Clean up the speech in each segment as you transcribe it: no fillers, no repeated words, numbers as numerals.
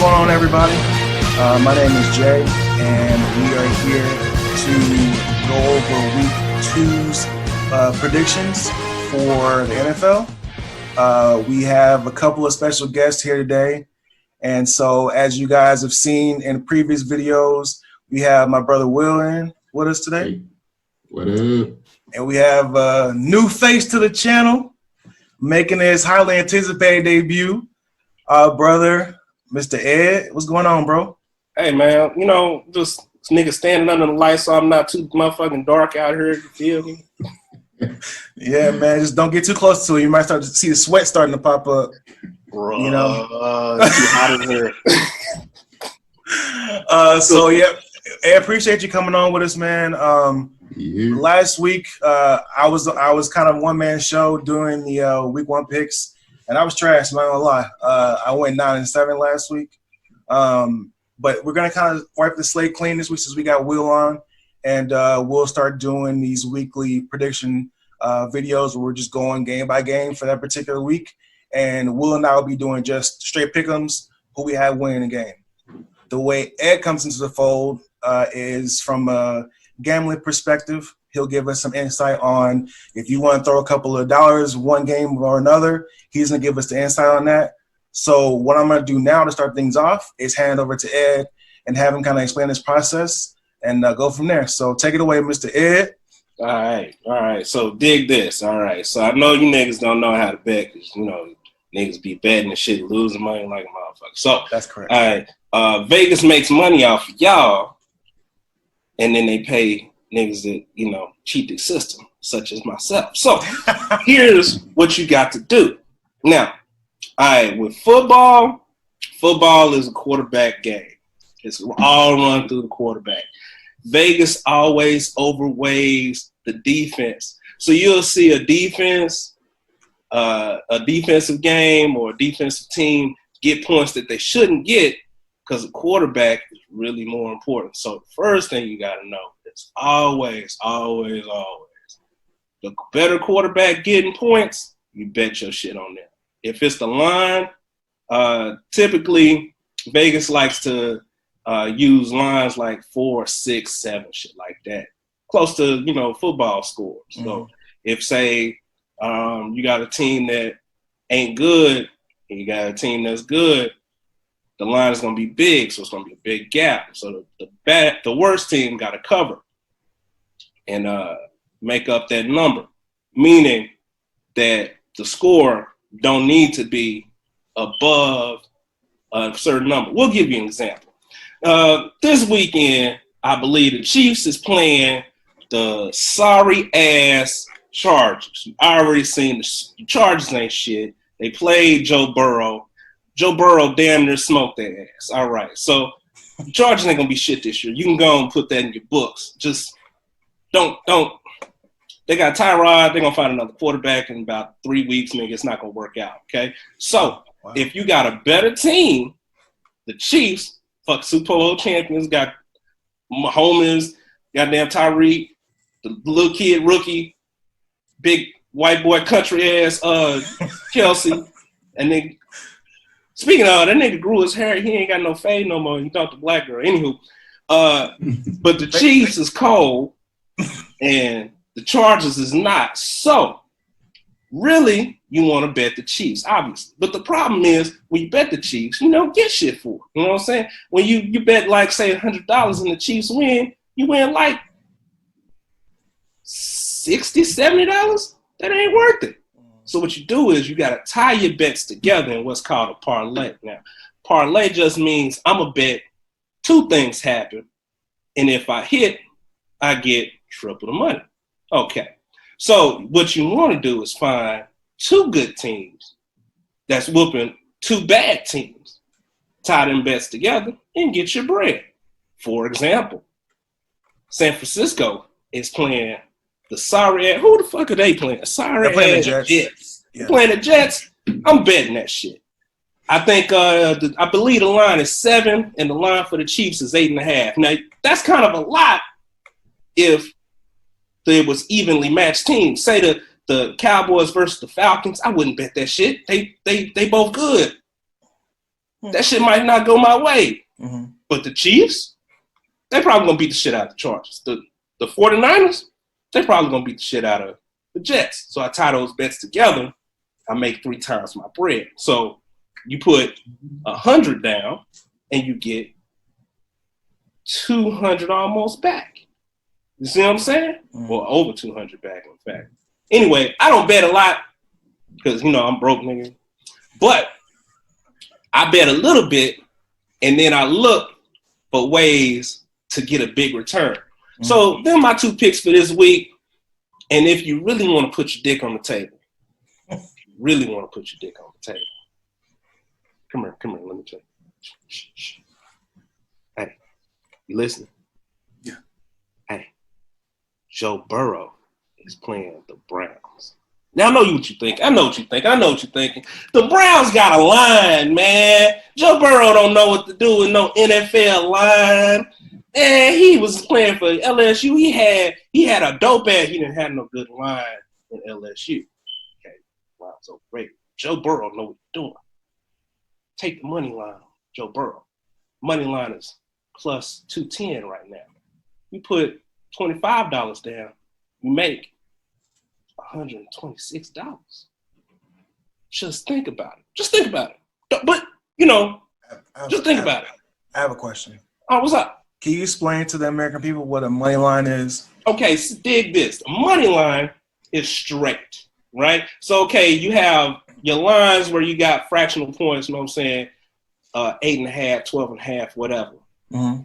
going on, everybody? My name is Jay, and we are here to go over Week 2's predictions for the NFL. We have a couple of special guests here today, and so as you guys have seen in previous videos, we have my brother Will with us today. Hey, what up? And we have a new face to the channel, making his highly anticipated debut, our brother, Mr. Ed. What's going on, bro? Hey, man, just this nigga standing under the light so I'm not too motherfucking dark out here, you feel me? Yeah, man, just don't get too close to it. You might start to see the sweat starting to pop up. Bro, you know? It's too hot in here. So, yeah, I appreciate you coming on with us, man. Last week, I was kind of one-man show doing the Week 1 picks, and I was trash, I'm not gonna lie. I went 9-7 last week. But we're going to kind of wipe the slate clean this week since we got Will on, and we'll start doing these weekly prediction videos where we're just going game by game for that particular week. And Will and I will be doing just straight pick'ems, who we have winning the game. The way Ed comes into the fold is from a gambling perspective. He'll give us some insight on if you want to throw a couple of dollars one game or another, he's going to give us the insight on that. So what I'm going to do now to start things off is hand over to Ed and have him kind of explain this process and go from there. So take it away, Mr. Ed. All right. So dig this. All right. So I know you niggas don't know how to bet because, niggas be betting and shit, losing money like a motherfucker. So that's correct. All right. Vegas makes money off of y'all, and then they pay niggas that, cheat the system, such as myself. So here's what you got to do. Now, all right, with football is a quarterback game. It's all run through the quarterback. Vegas always overweighs the defense. So you'll see a defensive game or a defensive team get points that they shouldn't get because the quarterback is really more important. So the first thing you got to know is always, the better quarterback getting points, you bet your shit on them. If it's the line, typically Vegas likes to use lines like 4, 6, 7, shit like that, close to football scores. So if say you got a team that ain't good and you got a team that's good, the line is going to be big, so it's going to be a big gap. So the worst team got to cover and make up that number, meaning that the score don't need to be above a certain number. We'll give you an example. This weekend, I believe the Chiefs is playing the sorry-ass Chargers. I already seen the Chargers ain't shit. They played Joe Burrow. Joe Burrow damn near smoked their ass. All right, so the Chargers ain't going to be shit this year. You can go and put that in your books. Just don't. They got Tyrod. They're going to find another quarterback in about 3 weeks. Nigga, it's not going to work out, okay? So, If you got a better team, the Chiefs, Super Bowl champions, got Mahomes, goddamn Tyreek, the little kid rookie, big white boy country-ass Kelsey. And then, speaking of, that nigga grew his hair. He ain't got no fade no more. He talked to black girl. Anywho, but the Chiefs is cold, and the Chargers is not. So, really, you want to bet the Chiefs, obviously. But the problem is, when you bet the Chiefs, you don't get shit for it. You know what I'm saying? When you bet, like, say, $100 and the Chiefs win, you win, like, $60, $70? That ain't worth it. So what you do is you got to tie your bets together in what's called a parlay. Now, parlay just means I'm going to bet two things happen, and if I hit, I get triple the money. Okay, so what you want to do is find two good teams that's whooping two bad teams, tie them bets together, and get your bread. For example, San Francisco is playing the sorry-ass – who the fuck are they playing? Sorry-ass Jets. Yeah. Playing the Jets, I'm betting that shit. I think I believe the line is 7, and the line for the Chiefs is 8.5. Now, that's kind of a lot if there was evenly matched teams. Say the Cowboys versus the Falcons, I wouldn't bet that shit. They both good. that shit might not go my way. Mm-hmm. But the Chiefs, they probably going to beat the shit out of the Chargers. The 49ers, they probably going to beat the shit out of the Jets. So I tie those bets together. I make 3 times my bread. So you put 100 down and you get 200 almost back. You see what I'm saying? Or over 200 back, in fact. Anyway, I don't bet a lot because, I'm broke, nigga. But I bet a little bit, and then I look for ways to get a big return. Mm-hmm. So then my 2 picks for this week, and if you really want to put your dick on the table, Come here, let me tell you. Shh. Hey, you listening? Yeah. Hey, Joe Burrow is playing the Browns. Now, I know what you think. I know what you're thinking. The Browns got a line, man. Joe Burrow don't know what to do with no NFL line. And he was playing for LSU. He had a dope ass. He didn't have no good line in LSU. Okay, wow, so great. Joe Burrow know what he's doing. Take the money line, Joe Burrow. Money line is plus 210 right now. You put $25 down, you make $126. Just think about it. But, just think about it. I have a question. Oh, what's up? Can you explain to the American people what a money line is? Okay, so dig this. A money line is straight, right? So, okay, you have your lines where you got fractional points, you know what I'm saying? 8.5, 12.5, whatever. Mm-hmm.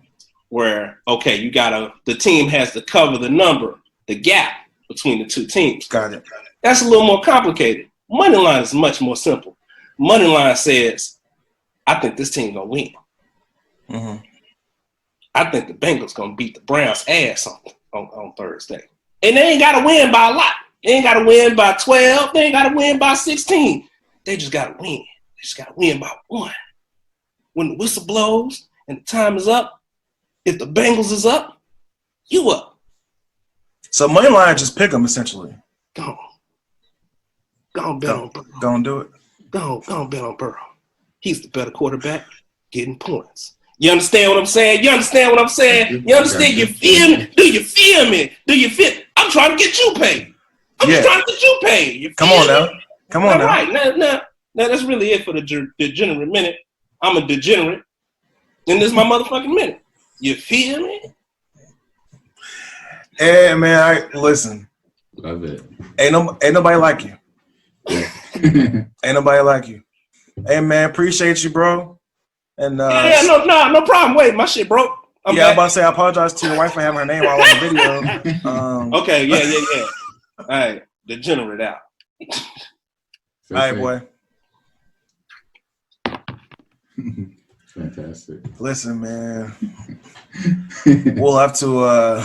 Where, okay, the team has to cover the gap between the 2 teams. Got it. That's a little more complicated. Money line is much more simple. Money line says, I think this team gonna win. Mm-hmm. I think the Bengals gonna beat the Browns' ass on Thursday. And they ain't gotta win by a lot. They ain't gotta win by 12. They ain't gotta win by 16. They just gotta win. They just gotta win by 1. When the whistle blows and the time is up, if the Bengals is up, you up. So money line, just pick them essentially. Go on, bet on Burrow. Go on, do it. Go on, bet on Burrow. He's the better quarterback, getting points. You understand what I'm saying? You understand? You feel me? Do you feel me? I'm trying to get you paid. Just trying to get you paid. Come on now. All right. Now, that's really it for the degenerate minute. I'm a degenerate, and this is my motherfucking minute. You feel me? Hey, man, listen. Love it. Ain't nobody like you. Ain't nobody like you. Hey, man, appreciate you, bro. And no problem. Wait, my shit broke. I'm about to say I apologize to your wife for having her name all on the video. Okay, yeah. All right, degenerate out. All right, boy. Fantastic. Listen, man. We'll have to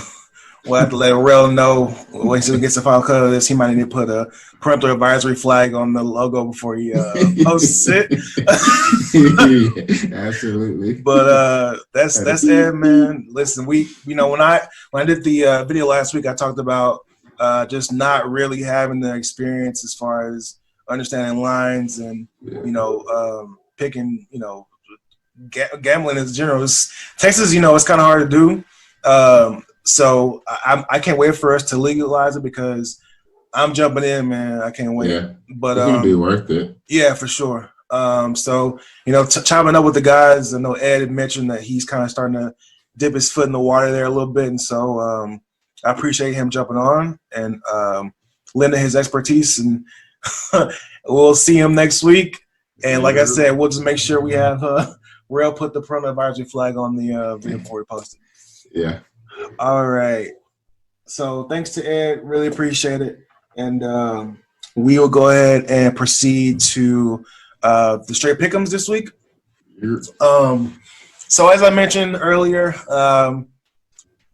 let Rel know when he gets the final cut of this. He might need to put a parental advisory flag on the logo before he posts it. Absolutely. But that's it, man. Listen, when I did the video last week, I talked about just not really having the experience as far as understanding lines and picking gambling in general. Texas, it's kind of hard to do. So I can't wait for us to legalize it because I'm jumping in, man. I can't wait. Yeah, but it's gonna be worth it. Yeah, for sure. So chopping up with the guys. I know Ed had mentioned that he's kind of starting to dip his foot in the water there a little bit, and so I appreciate him jumping on and lending his expertise. And we'll see him next week. And like I said, we'll just make sure we have Rail put the parental advisory flag on the video before we post it. Yeah. All right. So thanks to Ed. Really appreciate it. And we will go ahead and proceed to the straight pick'ems this week. So as I mentioned earlier,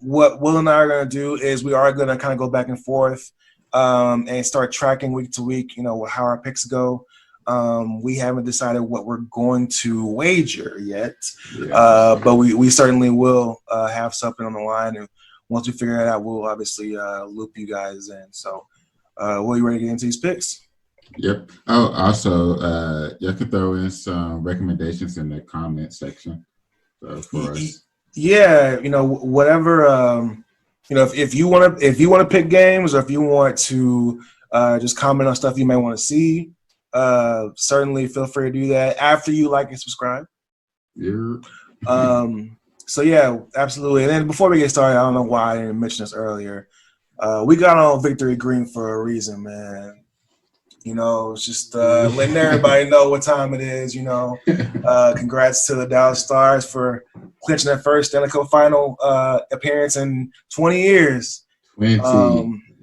what Will and I are going to do is we are going to kind of go back and forth and start tracking week to week, how our picks go. We haven't decided what we're going to wager yet, but we certainly will have something on the line. And once we figure it out, we'll obviously loop you guys in. So, Will, you ready to get into these picks? Yep. Oh, also, you can throw in some recommendations in the comment section for us. Yeah, whatever. If you want to pick games, or if you want to just comment on stuff you may want to see, certainly feel free to do that after you like and subscribe. Yeah. So yeah, absolutely. And then before we get started, I don't know why I didn't mention this earlier. We got on Victory Green for a reason, man. It's just letting everybody know what time it is. Congrats to the Dallas Stars for clinching their first Stanley Cup final appearance in 20 years. 20.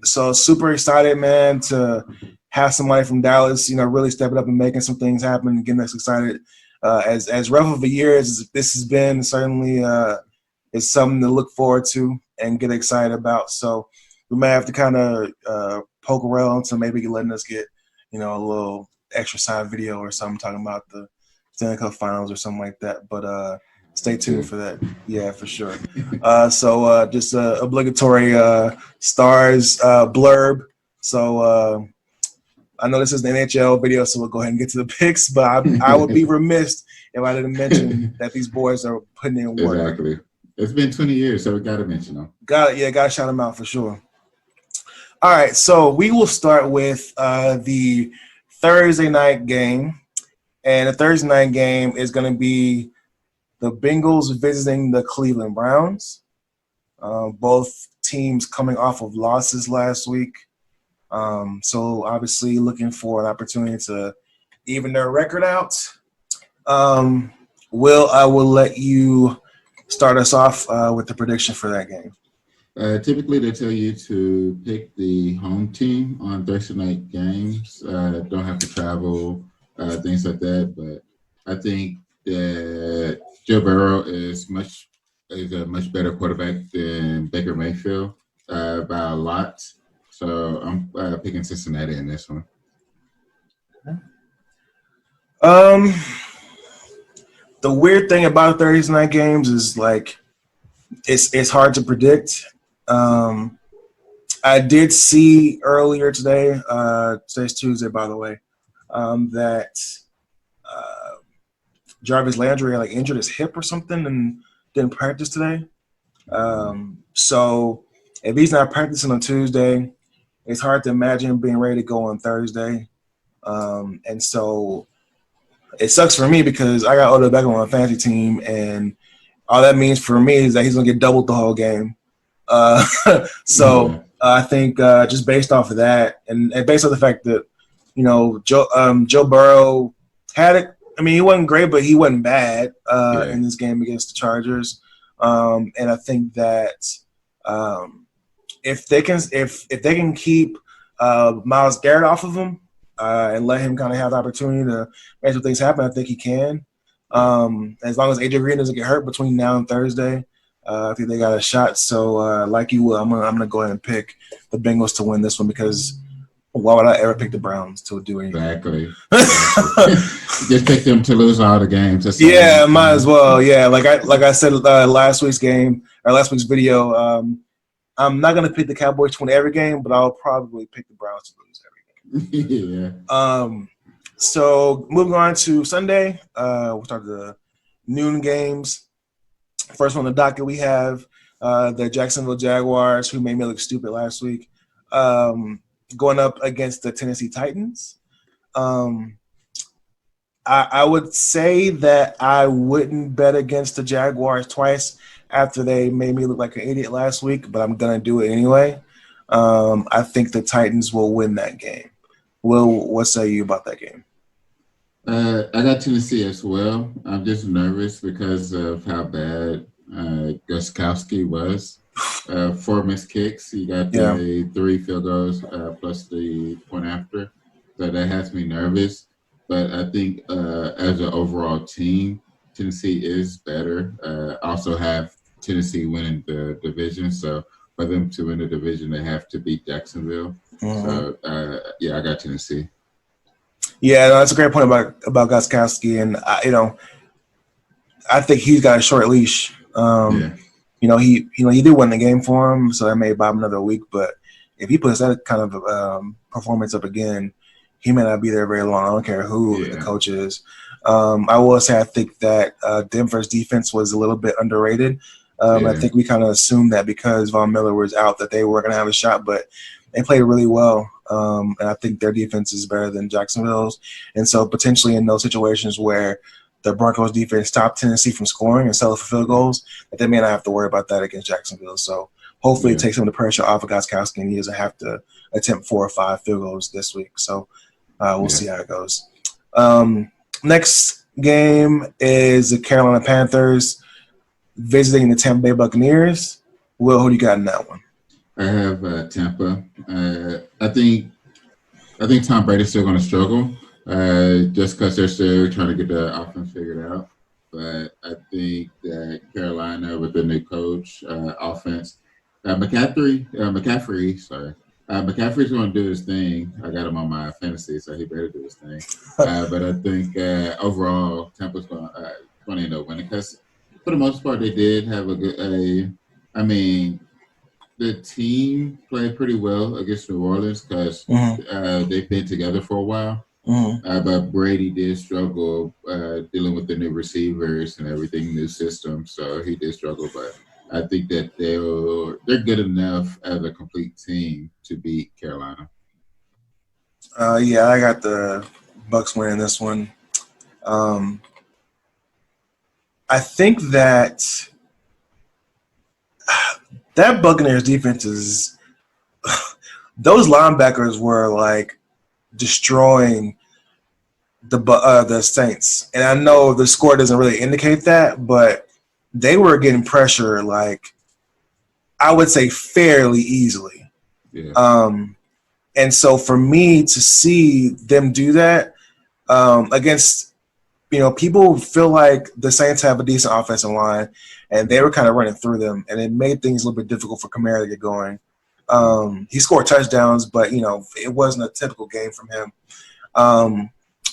So super excited, man, to have somebody from Dallas, really stepping up and making some things happen and getting us excited. As rough of a year as this has been, certainly it's something to look forward to and get excited about. So we may have to kind of poke around to maybe letting us get a little extra side video or something talking about the Stanley Cup Finals or something like that. But stay tuned for that. Yeah, for sure. So just obligatory Stars blurb. So I know this is the NHL video, so we'll go ahead and get to the picks. But I would be remiss if I didn't mention that these boys are putting in work. Exactly. It's been 20 years, so we got to mention them. Got to shout them out for sure. All right, so we will start with the Thursday night game. And the Thursday night game is going to be the Bengals visiting the Cleveland Browns. Both teams coming off of losses last week. So obviously looking for an opportunity to even their record out. Will, I will let you start us off with the prediction for that game. Typically, they tell you to pick the home team on Thursday night games. Don't have to travel, things like that. But I think that Joe Burrow is a much better quarterback than Baker Mayfield by a lot. So I'm picking Cincinnati in this one. The weird thing about Thursday night games is it's hard to predict. I did see earlier today, today's Tuesday, by the way, that Jarvis Landry injured his hip or something and didn't practice today. So if he's not practicing on Tuesday, it's hard to imagine being ready to go on Thursday. And so it sucks for me because I got Odell Beckham on my fantasy team, and all that means for me is that he's going to get doubled the whole game. I think just based off of that and based on the fact that, Joe Burrow had it. I mean, he wasn't great, but he wasn't bad in this game against the Chargers. And I think that if they can keep Myles Garrett off of him and let him kind of have the opportunity to make some things happen, I think he can. As long as AJ Green doesn't get hurt between now and Thursday, I think they got a shot. So, like you will, I'm gonna go ahead and pick the Bengals to win this one because why would I ever pick the Browns to do anything? Exactly. Just pick them to lose all the games. Might as well. Yeah, like I said last week's video. I'm not gonna pick the Cowboys to win every game, but I'll probably pick the Browns to lose every game. Yeah. So moving on to Sunday, we'll start the noon games. First on the docket, we have the Jacksonville Jaguars, who made me look stupid last week, going up against the Tennessee Titans. I would say that I wouldn't bet against the Jaguars twice after they made me look like an idiot last week, but I'm going to do it anyway. I think the Titans will win that game. Will, what say you about that game? I got Tennessee as well. I'm just nervous because of how bad Gostkowski was. 4 missed kicks. He got the 3 field goals plus the point after. So that has me nervous. But I think as an overall team, Tennessee is better. Also have Tennessee winning the division. So for them to win the division, they have to beat Jacksonville. Mm-hmm. So, I got Tennessee. Yeah, that's a great point about Gostkowski, and I think he's got a short leash. He did win the game for him, so that may buy him another week. But if he puts that kind of performance up again, he may not be there very long. I don't care who the coach is. I will say I think that Denver's defense was a little bit underrated. I think we kind of assumed that because Von Miller was out that they were going to have a shot, but they played really well. And I think their defense is better than Jacksonville's. And so potentially in those situations where the Broncos defense stopped Tennessee from scoring and settled for field goals, that they may not have to worry about that against Jacksonville. So hopefully it takes some of the pressure off of Gostkowski and he doesn't have to attempt 4 or 5 field goals this week. So we'll see how it goes. Next game is the Carolina Panthers visiting the Tampa Bay Buccaneers. Will, who do you got in that one? I have Tampa. I think Tom Brady's still going to struggle just because they're still trying to get the offense figured out. But I think that Carolina, with the new coach, offense, McCaffrey's going to do his thing. I got him on my fantasy, so he better do his thing. But I think overall, Tampa's going to end up winning because for the most part, they did have a good. The team played pretty well against New Orleans because they've been together for a while. But Brady did struggle dealing with the new receivers and everything, new system. So he did struggle, but I think that they're good enough as a complete team to beat Carolina. I got the Bucs winning this one. I think that Buccaneers defense is those linebackers were like destroying the Saints, and I know the score doesn't really indicate that, but they were getting pressure like I would say fairly easily. Yeah. And so for me to see them do that against, people feel like the Saints have a decent offensive line, and they were kind of running through them, and it made things a little bit difficult for Kamara to get going. He scored touchdowns, but, it wasn't a typical game from him.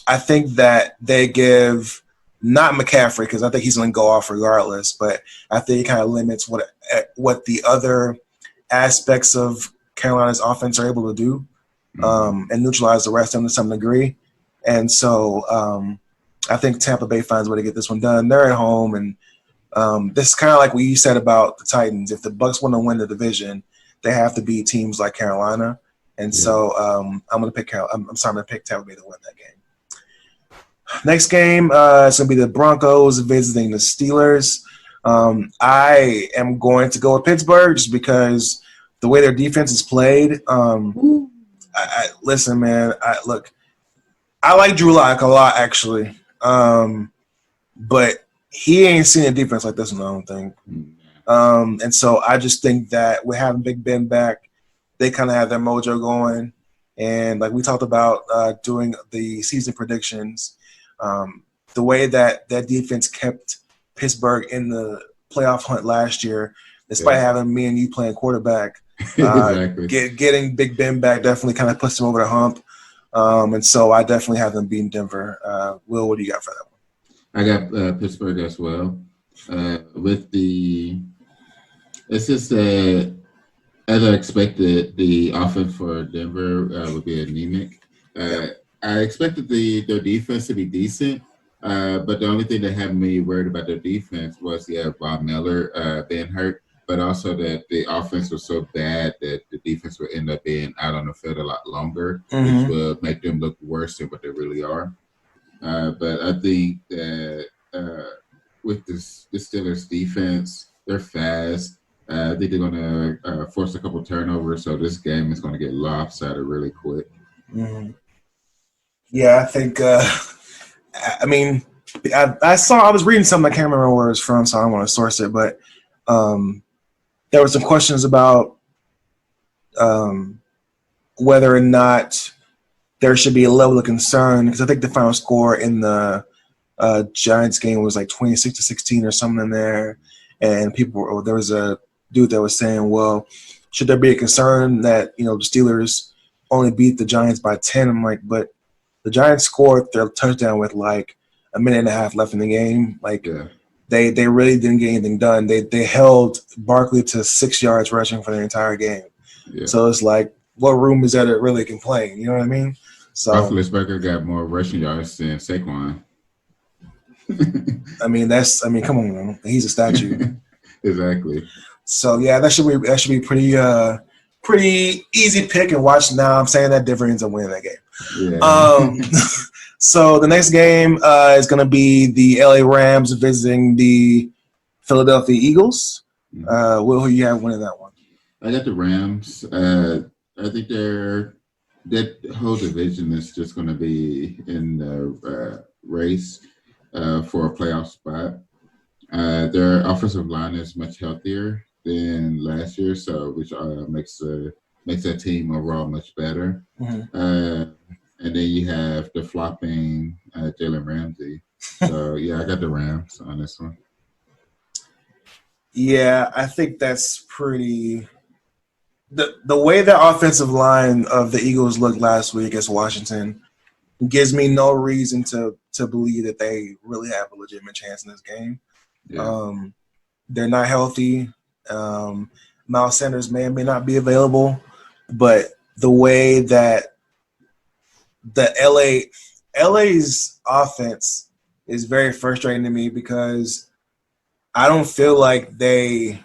I think that they give not McCaffrey, because I think he's going to go off regardless, but I think it kind of limits what the other aspects of Carolina's offense are able to do and neutralize the rest of them to some degree. And so I think Tampa Bay finds a way to get this one done. They're at home, and this is kind of like what you said about the Titans. If the Bucs want to win the division, they have to beat teams like Carolina. And so I'm going to pick I'm going to pick Tampa Bay to win that game. Next game is going to be the Broncos visiting the Steelers. I am going to go with Pittsburgh just because the way their defense is played. Listen, man. I like Drew Lock a lot, actually. But he ain't seen a defense like this one, I don't think. And so I just think that with having Big Ben back, they kind of have their mojo going. And like we talked about doing the season predictions, the way that defense kept Pittsburgh in the playoff hunt last year, despite having me and you playing quarterback, exactly. Getting Big Ben back definitely kind of puts them over the hump. And so I definitely have them beating Denver. Will, what do you got for that one? I got Pittsburgh as well. It's just as I expected, the offense for Denver would be anemic. I expected their defense to be decent, but the only thing that had me worried about their defense was Von Miller being hurt, but also that the offense was so bad that the defense would end up being out on the field a lot longer, which would make them look worse than what they really are. But I think that with the Steelers defense, they're fast. I think they're going to force a couple turnovers, so this game is going to get lopsided really quick. Yeah, I think. I was reading something, I can't remember where it was from, so I don't want to source it, but there were some questions about whether or not there should be a level of concern, because I think the final score in the Giants game was like 26-16 or something in there, and there was a dude that was saying, well, should there be a concern that the Steelers only beat the Giants by 10? I'm like, but the Giants scored their touchdown with like a minute and a half left in the game. They really didn't get anything done. They held Barkley to 6 yards rushing for the entire game. Yeah. So it's like, what room is there to really complain? You know what I mean? So Roethlisberger got more rushing yards than Saquon. Come on, man. He's a statue. Exactly. So yeah, that should be pretty easy pick and watch. Now I'm saying that Denver ends up winning that game. Yeah. So the next game is going to be the LA Rams visiting the Philadelphia Eagles. Will, who you have winning that one? I got the Rams. I think that whole division is just going to be in the race for a playoff spot. Their offensive line is much healthier than last year, so which makes that team overall much better. Mm-hmm. And then you have the flopping Jalen Ramsey. So yeah, I got the Rams on this one. Yeah, I think that's pretty. The way the offensive line of the Eagles looked last week against Washington gives me no reason to believe that they really have a legitimate chance in this game. Yeah. They're not healthy. Miles Sanders may or may not be available, but the way that the LA's offense is very frustrating to me because I don't feel like they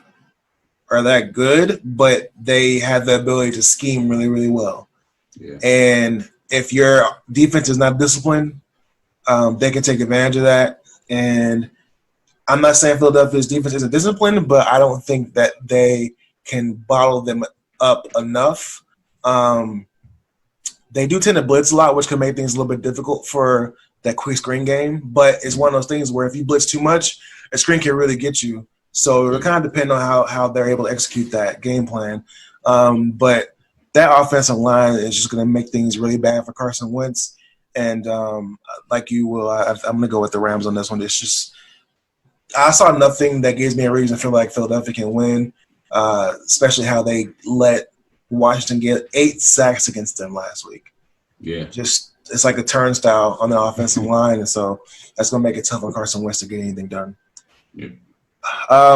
are that good, but they have the ability to scheme really, really well. Yeah. And if your defense is not disciplined, they can take advantage of that. And I'm not saying Philadelphia's defense isn't disciplined, but I don't think that they can bottle them up enough. They do tend to blitz a lot, which can make things a little bit difficult for that quick screen game. But it's one of those things where if you blitz too much, a screen can really get you. So it'll kind of depend on how they're able to execute that game plan. But that offensive line is just going to make things really bad for Carson Wentz. And like you will, I'm going to go with the Rams on this one. It's just I saw nothing that gives me a reason to feel like Philadelphia can win, especially how they let Washington get 8 sacks against them last week. Yeah. Just it's like a turnstile on the offensive line, and so that's going to make it tough on Carson Wentz to get anything done. Yeah.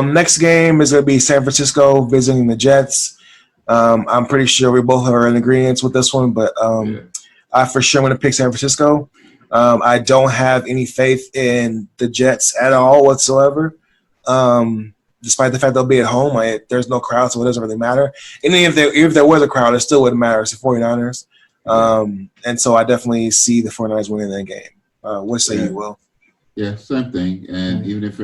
Next game is going to be San Francisco visiting the Jets. I'm pretty sure we both are in agreement with this one, but I for sure want to pick San Francisco. I don't have any faith in the Jets at all whatsoever. Despite the fact they'll be at home, there's no crowd, so it doesn't really matter. And if there was a crowd, it still wouldn't matter. It's the 49ers. And so I definitely see the 49ers winning that game. What say you, Will? Yeah, same thing. And even if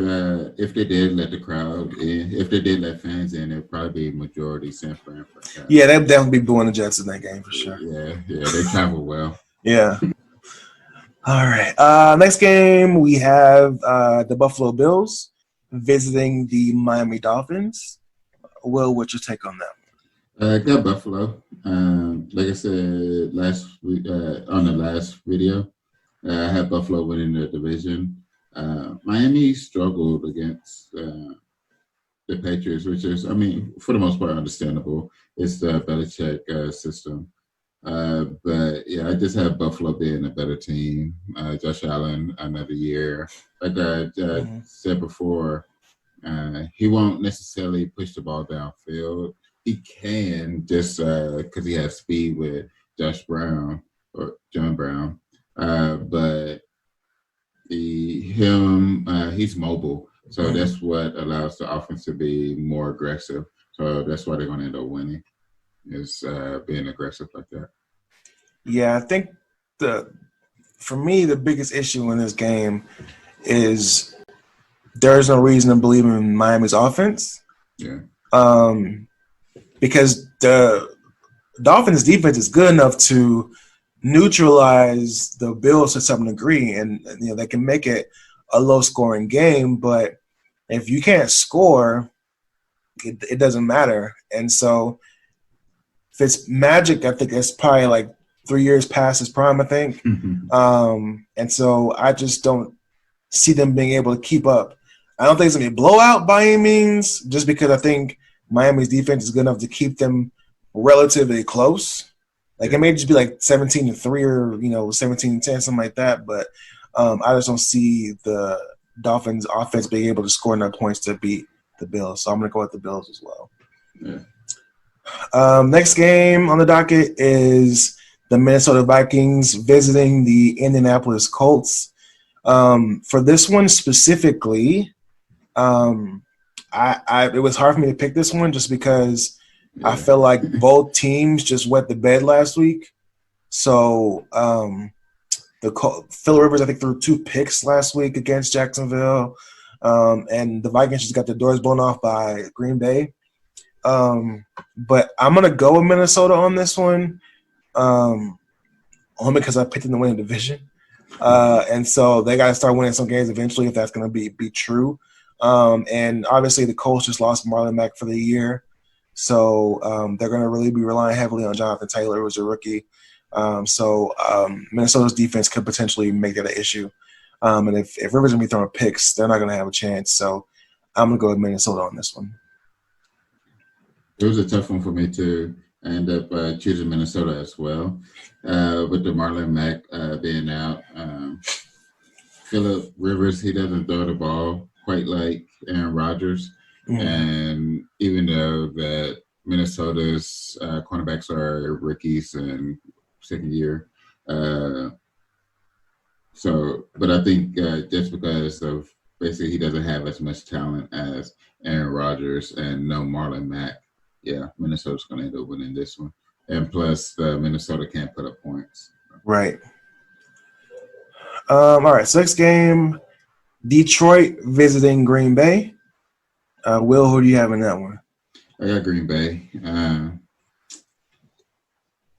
they did let the crowd in, if they did let fans in, it'd probably be majority San Fran. Yeah, they'd definitely be booing the Jets in that game for sure. Yeah, they travel well. Yeah. All right. Next game, we have the Buffalo Bills visiting the Miami Dolphins. Will, what's your take on that? I got Buffalo. Like I said last week on the last video, I had Buffalo winning the division. Miami struggled against the Patriots, which is, for the most part, understandable. It's the Belichick system. But yeah, I just have Buffalo being a better team. Josh Allen, another year. Like I said before, he won't necessarily push the ball downfield. He can just because he has speed with John Brown. But he's mobile. So that's what allows the offense to be more aggressive. So that's why they're going to end up winning. Is being aggressive like that. Yeah, I think for me the biggest issue in this game is there's no reason to believe in Miami's offense. Yeah. Because the Dolphins' defense is good enough to neutralize the Bills to some degree, and they can make it a low-scoring game. But if you can't score, it doesn't matter. And so Fitzmagic, I think it's probably like 3 years past his prime, I think. Mm-hmm. And so I just don't see them being able to keep up. I don't think it's going to be a blowout by any means, just because I think Miami's defense is good enough to keep them relatively close. Like it may just be like 17-3 or 17-10, something like that. But I just don't see the Dolphins' offense being able to score enough points to beat the Bills. So I'm going to go with the Bills as well. Yeah. Next game on the docket is the Minnesota Vikings visiting the Indianapolis Colts. For this one specifically, it was hard for me to pick this one just because I feel like both teams just wet the bed last week. So Phil Rivers, I think, threw 2 picks last week against Jacksonville, and the Vikings just got their doors blown off by Green Bay. But I'm going to go with Minnesota on this one, only because I picked them to win the division. And so they got to start winning some games eventually if that's going to be true. And obviously the Colts just lost Marlon Mack for the year. So they're going to really be relying heavily on Jonathan Taylor, who's a rookie. So Minnesota's defense could potentially make that an issue. And if Rivers going to be throwing picks, they're not going to have a chance. So I'm going to go with Minnesota on this one. It was a tough one for me to end up choosing Minnesota as well. With the Marlon Mack being out. Phillip Rivers, he doesn't throw the ball quite like Aaron Rodgers. Mm-hmm. And even though that Minnesota's cornerbacks are rookies and second year. But I think just because of basically he doesn't have as much talent as Aaron Rodgers and no Marlon Mack, Minnesota's going to end up winning this one. And plus, Minnesota can't put up points. Right. All right, so next game, Detroit visiting Green Bay. Will, who do you have in that one? I got Green Bay.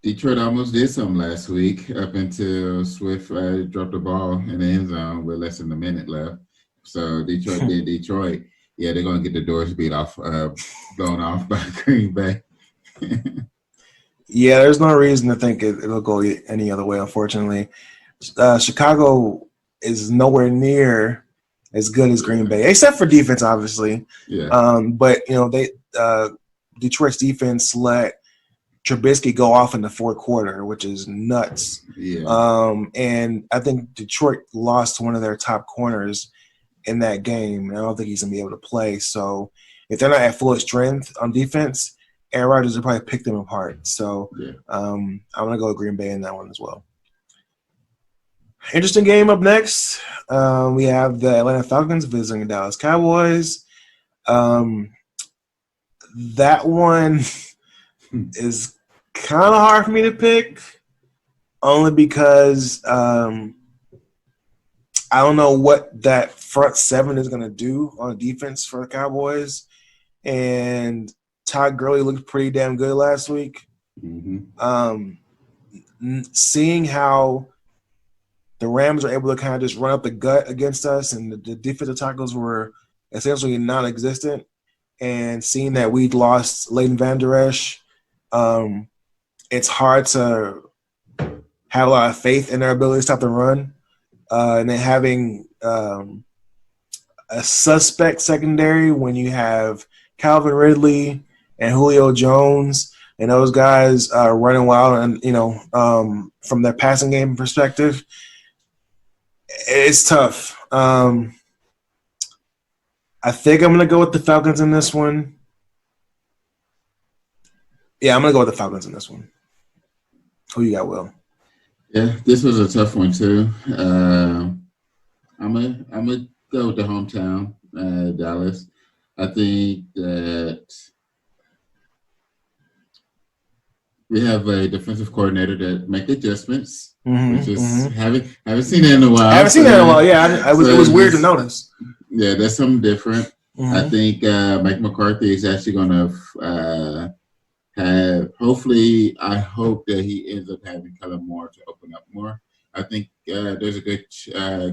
Detroit almost did something last week up until Swift dropped the ball in the end zone with less than a minute left. So Detroit did Detroit. Yeah, they're going to get the doors blown off by Green Bay. Yeah, there's no reason to think it'll go any other way, unfortunately. Chicago is nowhere near as good as Green Bay, except for defense, obviously. Yeah. But, Detroit's defense let Trubisky go off in the fourth quarter, which is nuts. Yeah. And I think Detroit lost one of their top corners in that game. And I don't think he's going to be able to play. So if they're not at full strength on defense, Aaron Rodgers will probably pick them apart. So I'm going to go with Green Bay in that one as well. Interesting game up next. We have the Atlanta Falcons visiting the Dallas Cowboys. That one is kind of hard for me to pick, only because I don't know what that front seven is going to do on defense for the Cowboys. And Todd Gurley looked pretty damn good last week. Mm-hmm. Seeing how the Rams were able to kind of just run up the gut against us, and the defensive tackles were essentially non-existent, and seeing that we'd lost Leighton Vander Esch, it's hard to have a lot of faith in their ability to stop the run. And then having a suspect secondary when you have Calvin Ridley and Julio Jones and those guys running wild, and from their passing game perspective, it's tough. I think I'm going to go with the Falcons in this one. Yeah, I'm going to go with the Falcons in this one. Who you got, Will? Yeah, this was a tough one too. I'm gonna go with the hometown, Dallas. I think that we have a defensive coordinator that make adjustments, which is haven't seen it in a while. I haven't seen that in a while. Yeah, it was weird to notice. Yeah, that's something different. I think Mike McCarthy is actually going to I hope that he ends up having Kellen Moore to open up more. I think there's a good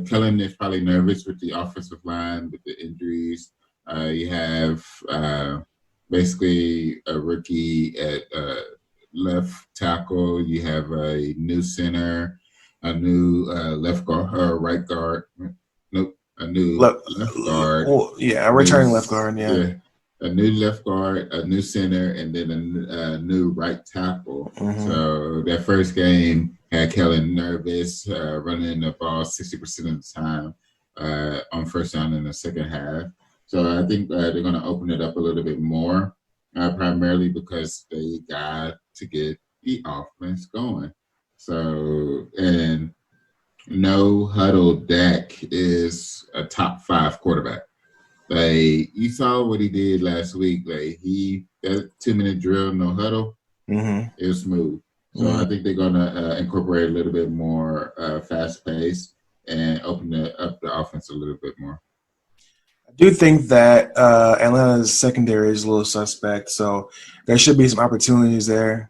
Kellen is probably nervous with the offensive line with the injuries. You have basically a rookie at left tackle. You have a new center, a new left guard or right guard. Nope, a new left guard. A returning left guard. Yeah. A new left guard, a new center, and then a new right tackle. So that first game had Kellen nervous, running the ball 60% of the time on first down in the second half. So I think they're going to open it up a little bit more, primarily because they got to get the offense going. So, and no huddle Dak is a top 5 quarterback. Like, you saw what he did last week. Like, that 2-minute drill, no huddle, it was smooth. So I think they're going to incorporate a little bit more fast pace and open up the offense a little bit more. I do think that Atlanta's secondary is a little suspect, so there should be some opportunities there.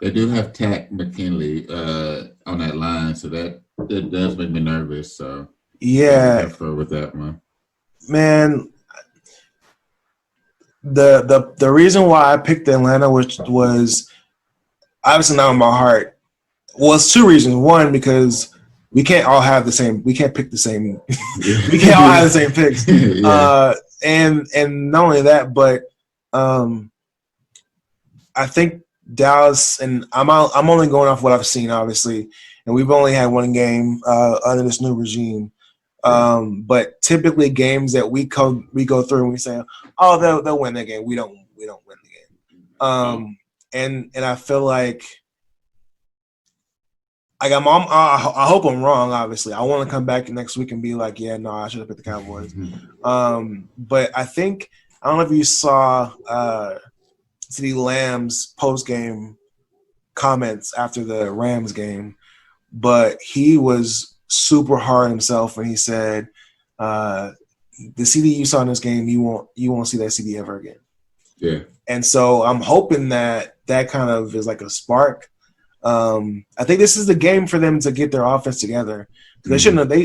They do have Tack McKinley on that line, so that does make me nervous. So yeah, be careful with that one. Man, the reason why I picked Atlanta, which was obviously not in my heart, was 2 reasons. One, because we can't all have the same. We can't pick the same. We can't all have the same picks. Yeah. And not only that, but I think Dallas, and I'm only going off what I've seen, obviously, and we've only had 1 game under this new regime. But typically games that we go through and we say, oh, they'll win that game. We don't win the game. And I feel like I hope I'm wrong. Obviously, I want to come back next week and be like, yeah, no, I should have picked the Cowboys. But I think I don't know if you saw CeeDee Lamb's post game comments after the Rams game, but he was super hard himself when he said, "The CD you saw in this game, you won't see that CD ever again." Yeah. And so I'm hoping that kind of is like a spark. I think this is the game for them to get their offense together. They shouldn't have.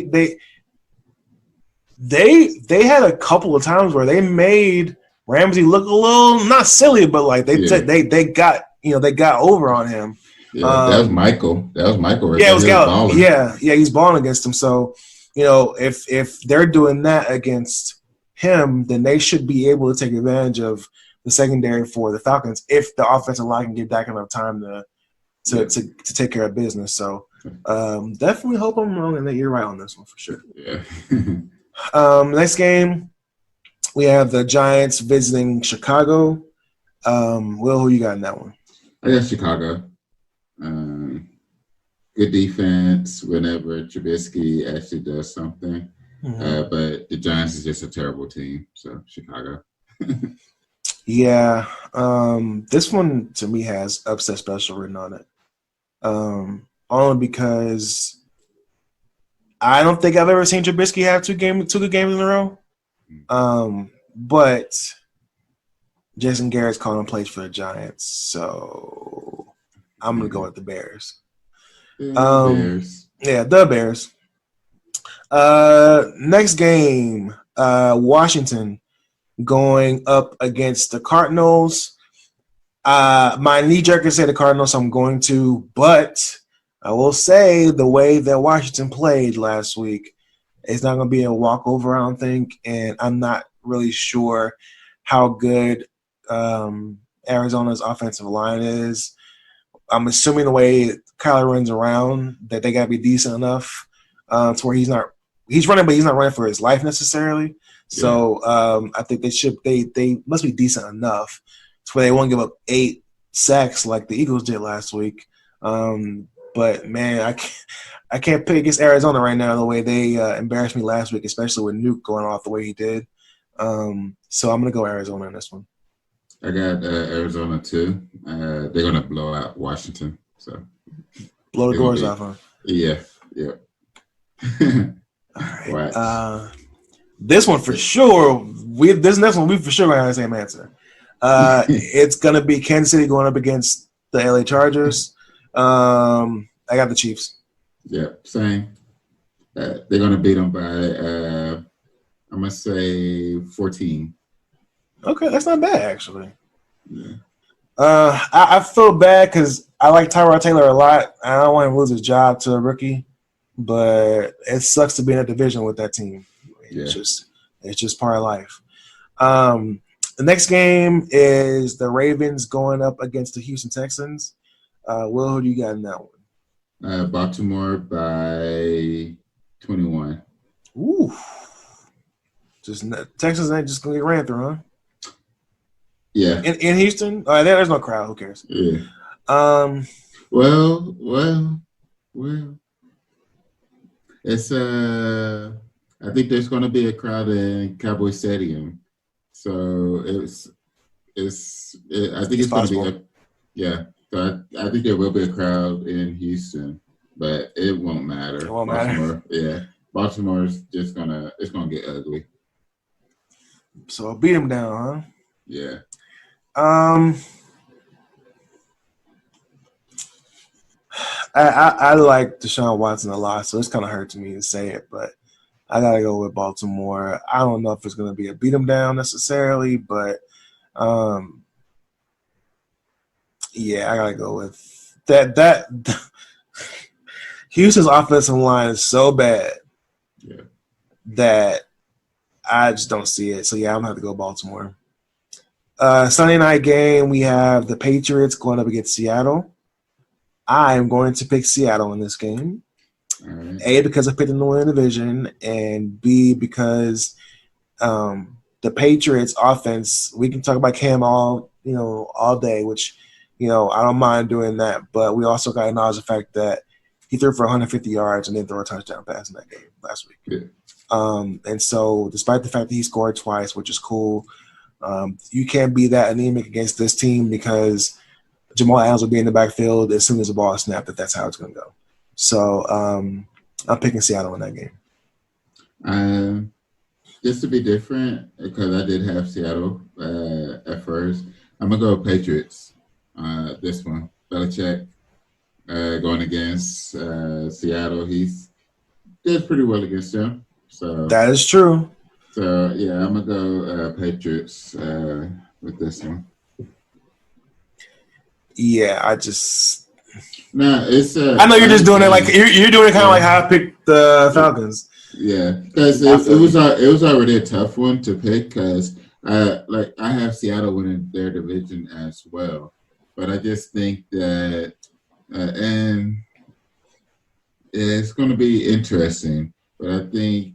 They had a couple of times where they made Ramsey look a little not silly, but like they got over on him. Yeah, that was Michael. Right, yeah, it was Gallup. Yeah, he's balling against him. So, if they're doing that against him, then they should be able to take advantage of the secondary for the Falcons if the offensive line can get back enough time to take care of business. So, definitely hope I'm wrong and that you're right on this one for sure. Yeah. Next game, we have the Giants visiting Chicago. Will, who you got in that one? I got Chicago. Good defense whenever Trubisky actually does something. But the Giants is just a terrible team. So, Chicago. Yeah. This one, to me, has upset special written on it. Only because I don't think I've ever seen Trubisky have two good games in a row. But Jason Garrett's calling plays for the Giants, so I'm going to go with the Bears. Bears. Yeah, the Bears. Next game, Washington going up against the Cardinals. My knee-jerk is say the Cardinals, I'm going to, but I will say the way that Washington played last week, it's not going to be a walkover, I don't think, and I'm not really sure how good Arizona's offensive line is. I'm assuming the way Kyler runs around that they got to be decent enough to where he's running, but he's not running for his life necessarily. Yeah. So I think they must be decent enough to where they won't give up 8 sacks like the Eagles did last week. But man, I can't pick against Arizona right now the way they embarrassed me last week, especially with Nuke going off the way he did. So I'm gonna go Arizona in this one. I got Arizona too. They're gonna blow out Washington. So blow the doors off, huh? Yeah. All right. This one for sure. This next one we for sure gonna have the same answer. It's gonna be Kansas City going up against the LA Chargers. I got the Chiefs. Yeah, same. They're gonna beat them by I'm gonna say 14. Okay, that's not bad actually. Yeah. I feel bad because I like Tyrod Taylor a lot. I don't want him to lose his job to a rookie, but it sucks to be in a division with that team. It's just part of life. The next game is the Ravens going up against the Houston Texans. Will, who do you got in that one? Baltimore by 21. Ooh. Texans ain't just going to get ran through, huh? Yeah. In Houston? There's no crowd. Who cares? Yeah. Well. It's I think there's going to be a crowd in Cowboy Stadium, so I think it's going to be yeah. So I think there will be a crowd in Houston, but it won't matter. It won't matter. Yeah, Baltimore's it's gonna get ugly. So beat them down, huh? Yeah. I like Deshaun Watson a lot, so it's kind of hurt to me to say it, but I gotta go with Baltimore. I don't know if it's gonna be a beat them down necessarily, but yeah, I gotta go with that. Houston's offensive line is so bad that I just don't see it. So yeah, I'm gonna have to go Baltimore. Sunday night game, we have the Patriots going up against Seattle. I am going to pick Seattle in this game. Right. A, because I picked them to win the division, and B, because the Patriots offense, we can talk about Cam all day, which, I don't mind doing that, but we also got to acknowledge the fact that he threw for 150 yards and didn't throw a touchdown pass in that game last week. Yeah. And so despite the fact that he scored twice, which is cool, you can't be that anemic against this team because Jamal Adams will be in the backfield as soon as the ball is snapped, if that's how it's going to go. So I'm picking Seattle in that game. Just to be different, because I did have Seattle at first, I'm going to go Patriots. This one, Belichick going against Seattle. He did pretty well against them. So that is true. So yeah, I'm gonna go Patriots with this one. Yeah, it's. I know you're just doing it like you're doing it kind of like how I picked the Falcons. Yeah, because it was already a tough one to pick because I have Seattle winning their division as well, but I just think that and it's going to be interesting. But I think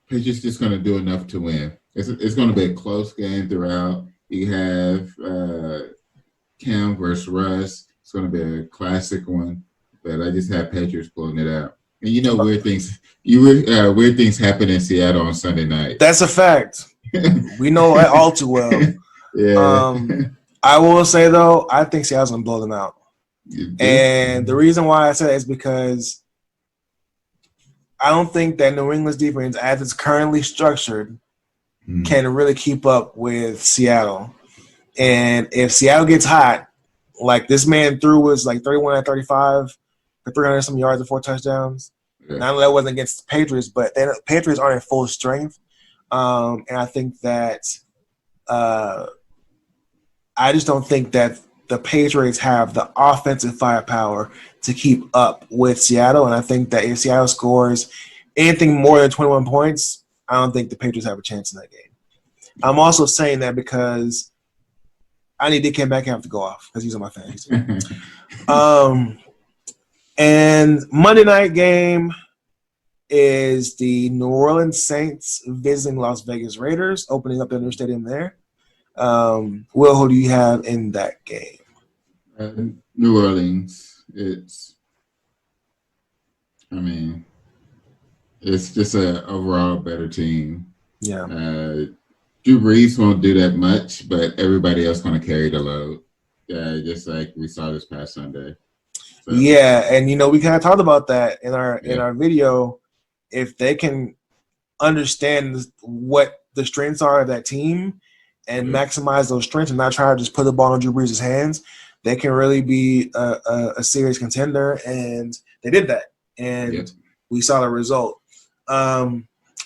Patriots just going to do enough to win. It's going to be a close game throughout. You have Cam versus Russ. It's going to be a classic one, but I just have Patriots pulling it out. And weird things happen in Seattle on Sunday night. That's a fact. We know that all too well. Yeah. I will say though, I think Seattle's going to blow them out. And the reason why I say that is because I don't think that New England's defense, as it's currently structured, can really keep up with Seattle. And if Seattle gets hot, like this man threw was like 31 out of 35 for 300 some yards and 4 touchdowns. Yeah. Now that wasn't against the Patriots, but the Patriots aren't at full strength. And I think that I just don't think that the Patriots have the offensive firepower to keep up with Seattle. And I think that if Seattle scores anything more than 21 points, I don't think the Patriots have a chance in that game. I'm also saying that because I need DK Metcalf to go off because he's on my fantasy team. And Monday night game is the New Orleans Saints visiting Las Vegas Raiders, opening up their new stadium there. Will, who do you have in that game? New Orleans. It's just an overall better team. Yeah. Drew Brees won't do that much, but everybody else going to carry the load. Just like we saw this past Sunday. So. Yeah, and we kind of talked about that in our video. If they can understand what the strengths are of that team and maximize those strengths and not try to just put the ball in Drew Brees' hands, they can really be a serious contender. And they did that, and we saw the result. I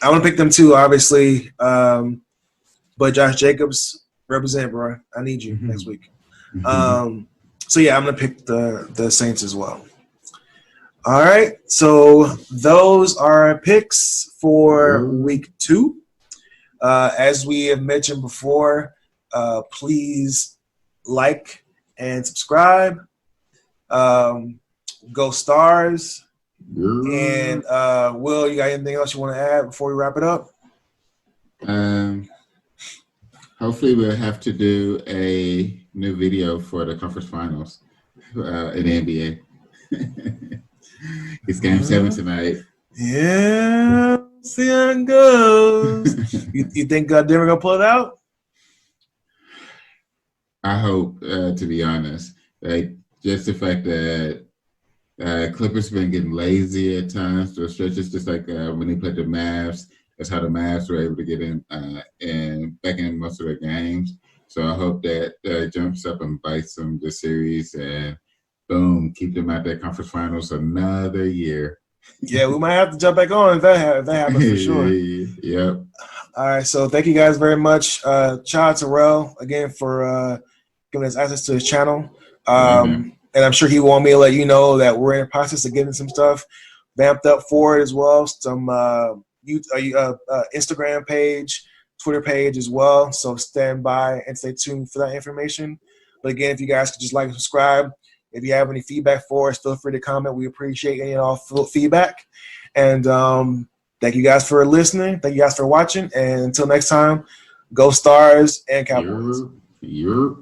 want to pick them too, obviously. But Josh Jacobs, represent, bro. I need you next week. So, yeah, I'm going to pick the Saints as well. All right. So, those are our picks for week 2. As we have mentioned before, please like and subscribe. Go Stars. And, Will, you got anything else you want to add before we wrap it up? Hopefully we'll have to do a new video for the conference finals. in the NBA. It's game 7 tonight. Yeah, see how it goes. you think Denver gonna pull it out? I hope, to be honest, like just the fact that Clippers been getting lazy at times. So stretches just like when they played the Mavs. That's how the Mavs were able to get in and back in most of their games. So I hope that jumps up and bites them this series and boom, keep them at that conference finals another year. Yeah, we might have to jump back on if that happens for sure. Yep. All right, so thank you guys very much. Shout out to Rel again for giving us access to his channel. And I'm sure he want me to let you know that we're in the process of getting some stuff vamped up for it as well. Some Instagram page, Twitter page as well. So stand by and stay tuned for that information. But again, if you guys could just like and subscribe. If you have any feedback for us, feel free to comment. We appreciate any and all feedback. And thank you guys for listening. Thank you guys for watching. And until next time, go Stars and Cowboys. You're